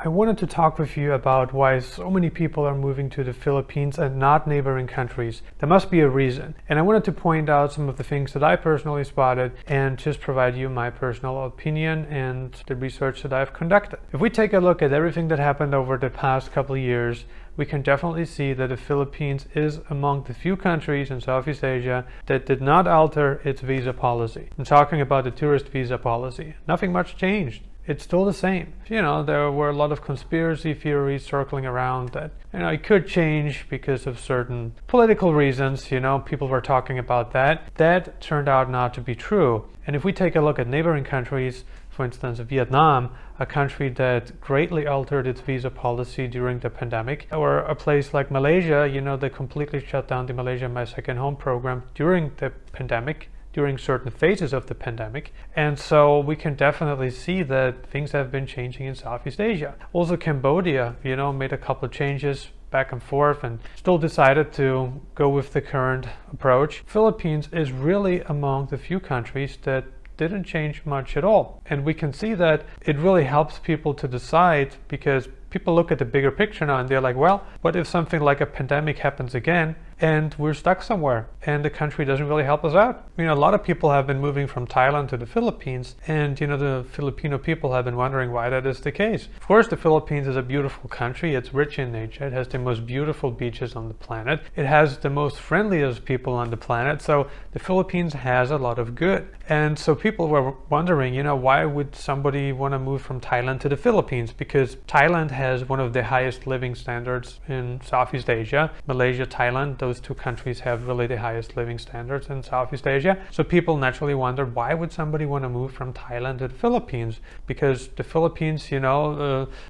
I wanted to talk with you about why so many people are moving to the Philippines and not neighboring countries. There must be a reason. And I wanted to point out some of the things that I personally spotted and just provide you my personal opinion and the research that I've conducted. If we take a look at everything that happened over the past couple of years, we can definitely see that the Philippines is among the few countries in Southeast Asia that did not alter its visa policy. I'm talking about the tourist visa policy. Nothing much changed. It's still the same. There were a lot of conspiracy theories circling around that, it could change because of certain political reasons. People were talking about that. That turned out not to be true. And if we take a look at neighboring countries, for instance, Vietnam, a country that greatly altered its visa policy during the pandemic, or a place like Malaysia, they completely shut down the Malaysia My Second Home program during the pandemic, during certain phases of the pandemic. And so we can definitely see that things have been changing in Southeast Asia. Also Cambodia, made a couple of changes back and forth and still decided to go with the current approach. Philippines is really among the few countries that didn't change much at all. And we can see that it really helps people to decide, because people look at the bigger picture now and they're like, well, what if something like a pandemic happens again and we're stuck somewhere and the country doesn't really help us out? A lot of people have been moving from Thailand to the Philippines, and the Filipino people have been wondering why that is the case. Of course, the Philippines is a beautiful country. It's rich in nature. It has the most beautiful beaches on the planet. It has the most friendliest people on the planet. So the Philippines has a lot of good. And so people were wondering, why would somebody want to move from Thailand to the Philippines? Because Thailand has one of the highest living standards in Southeast Asia. Malaysia, Thailand, those two countries have really the highest living standards in Southeast Asia. So people naturally wondered, why would somebody want to move from Thailand to the Philippines? Because the Philippines,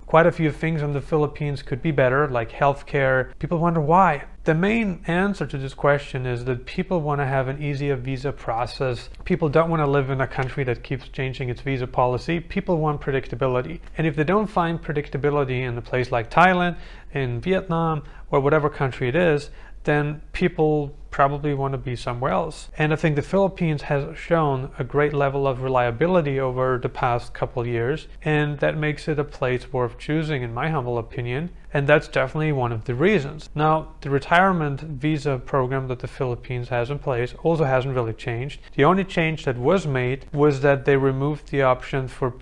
quite a few things in the Philippines could be better, like healthcare. People wonder why. The main answer to this question is that people want to have an easier visa process. People don't want to live in a country that keeps changing its visa policy. People want predictability. And if they don't find predictability in a place like Thailand, in Vietnam, or whatever country it is, then people probably want to be somewhere else. And I think the Philippines has shown a great level of reliability over the past couple of years, and that makes it a place worth choosing, in my humble opinion. And that's definitely one of the reasons. Now, the retirement visa program that the Philippines has in place also hasn't really changed. The only change that was made was that they removed the option for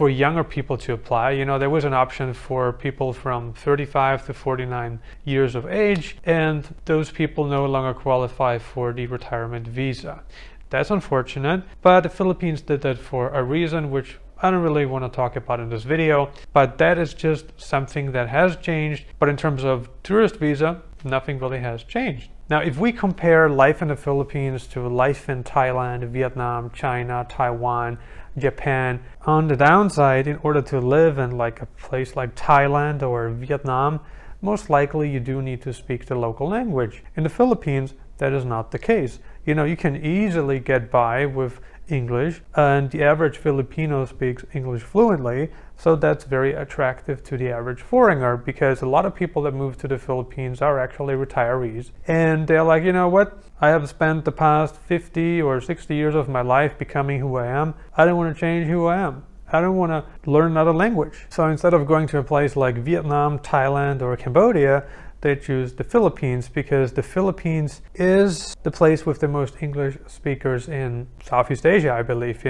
younger people to apply. There was an option for people from 35 to 49 years of age, and those people no longer qualify for the retirement visa. That's unfortunate, but the Philippines did that for a reason which I don't really want to talk about in this video, but that is just something that has changed. But in terms of tourist visa, nothing really has changed. Now, if we compare life in the Philippines to life in Thailand, Vietnam, China, Taiwan, Japan, on the downside, in order to live in like a place like Thailand or Vietnam, most likely you do need to speak the local language. In the Philippines, that is not the case. You can easily get by with English, and the average Filipino speaks English fluently, so that's very attractive to the average foreigner, because a lot of people that move to the Philippines are actually retirees, and they're like, what? I have spent the past 50 or 60 years of my life becoming who I am. I don't want to change who I am. I don't want to learn another language. So instead of going to a place like Vietnam, Thailand, or Cambodia, they choose the Philippines, because the Philippines is the place with the most English speakers in Southeast Asia, I believe.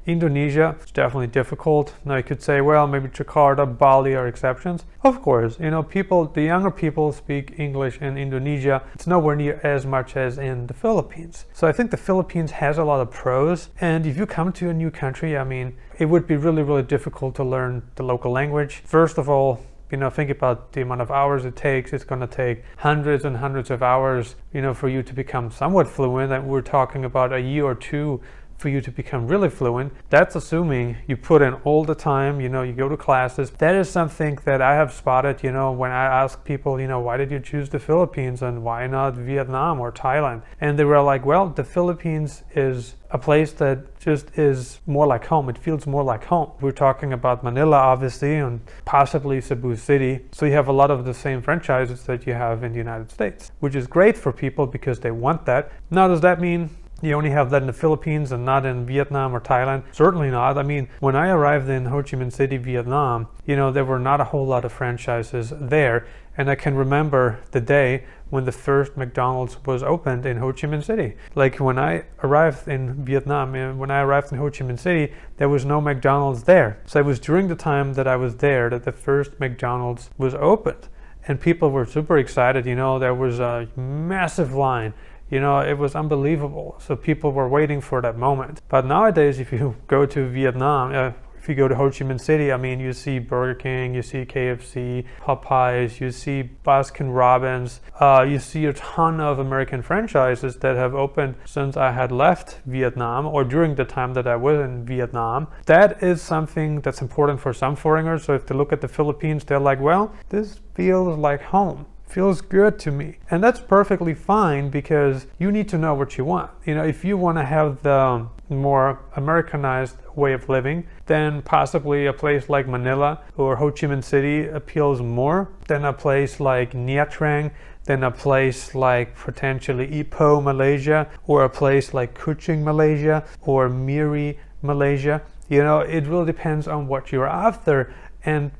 Indonesia is definitely difficult. Now you could say, well, maybe Jakarta, Bali are exceptions. Of course, the younger people speak English in Indonesia. It's nowhere near as much as in the Philippines. So I think the Philippines has a lot of pros. And if you come to a new country, it would be really, really difficult to learn the local language. First of all, think about the amount of hours it takes. It's going to take hundreds and hundreds of hours, for you to become somewhat fluent. And we're talking about a year or two for you to become really fluent. That's assuming you put in all the time, you go to classes. That is something that I have spotted, when I ask people, why did you choose the Philippines and why not Vietnam or Thailand? And they were like, well, the Philippines is a place that just is more like home. It feels more like home. We're talking about Manila, obviously, and possibly Cebu City. So you have a lot of the same franchises that you have in the United States, which is great for people because they want that. Now, does that mean you only have that in the Philippines and not in Vietnam or Thailand? Certainly not. I mean, when I arrived in Ho Chi Minh City, Vietnam, there were not a whole lot of franchises there. And I can remember the day when the first McDonald's was opened in Ho Chi Minh City. Like when I arrived in Vietnam, when I arrived in Ho Chi Minh City, there was no McDonald's there. So it was during the time that I was there that the first McDonald's was opened. And people were super excited. There was a massive line. It was unbelievable. So people were waiting for that moment. But nowadays, if you go to Vietnam, if you go to Ho Chi Minh City, I mean, you see Burger King, you see KFC, Popeyes, you see Baskin Robbins, you see a ton of American franchises that have opened since I had left Vietnam or during the time that I was in Vietnam. That is something that's important for some foreigners. So if they look at the Philippines, they're like, well, this feels like home. Feels good to me. And that's perfectly fine because you need to know what you want. If you want to have the more Americanized way of living, then possibly a place like Manila or Ho Chi Minh City appeals more than a place like Nha Trang, than a place like potentially Ipoh, Malaysia, or a place like Kuching, Malaysia, or Miri, Malaysia. It really depends on what you're after.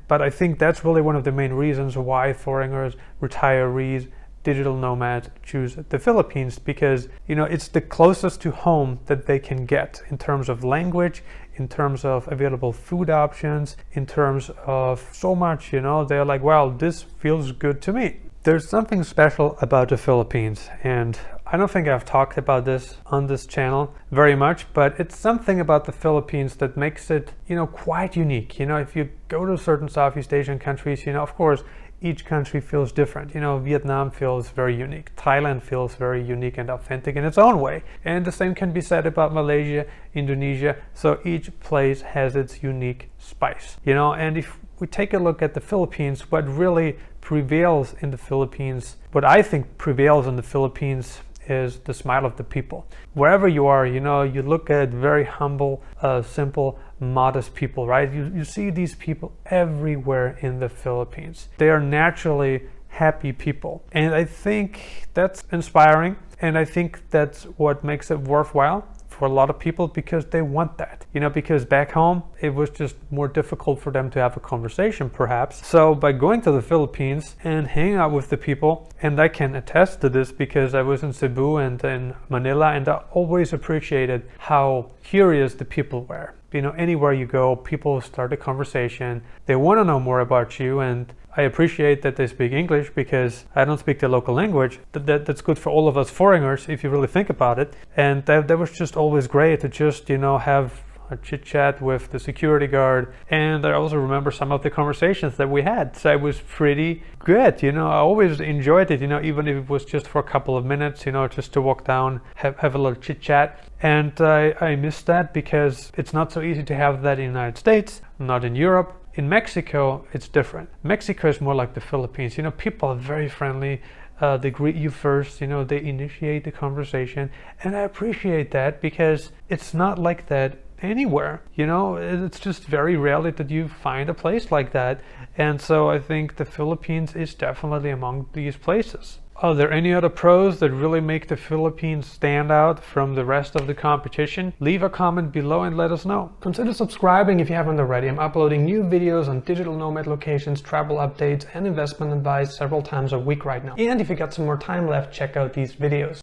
But I think that's really one of the main reasons why foreigners, retirees, digital nomads choose the Philippines, because it's the closest to home that they can get in terms of language, in terms of available food options, in terms of so much. They're like, wow, this feels good to me. There's something special about the Philippines, and I don't think I've talked about this on this channel very much, but it's something about the Philippines that makes it, quite unique. If you go to certain Southeast Asian countries, of course, each country feels different. Vietnam feels very unique. Thailand feels very unique and authentic in its own way. And the same can be said about Malaysia, Indonesia. So each place has its unique spice, and if we take a look at the Philippines, what really prevails in the Philippines, what I think prevails in the Philippines is the smile of the people. Wherever you are, you look at very humble, simple, modest people, right? You see these people everywhere in the Philippines. They are naturally happy people. And I think that's inspiring. And I think that's what makes it worthwhile for a lot of people, because they want that, because back home it was just more difficult for them to have a conversation perhaps. So by going to the Philippines and hanging out with the people, and I can attest to this because I was in Cebu and in Manila, and I always appreciated how curious the people were. Anywhere you go, people start a conversation, they want to know more about you, and I appreciate that they speak English because I don't speak the local language. That's good for all of us foreigners if you really think about it. And that was just always great to just, have a chit chat with the security guard. And I also remember some of the conversations that we had. So it was pretty good. I always enjoyed it, even if it was just for a couple of minutes, just to walk down, have a little chit chat. And I miss that because it's not so easy to have that in the United States, not in Europe. In Mexico, it's different. Mexico is more like the Philippines. People are very friendly. They greet you first. They initiate the conversation. And I appreciate that because it's not like that anywhere. It's just very rarely that you find a place like that. And so I think the Philippines is definitely among these places. Are there any other pros that really make the Philippines stand out from the rest of the competition? Leave a comment below and let us know. Consider subscribing if you haven't already. I'm uploading new videos on digital nomad locations, travel updates, and investment advice several times a week right now. And if you got some more time left, check out these videos.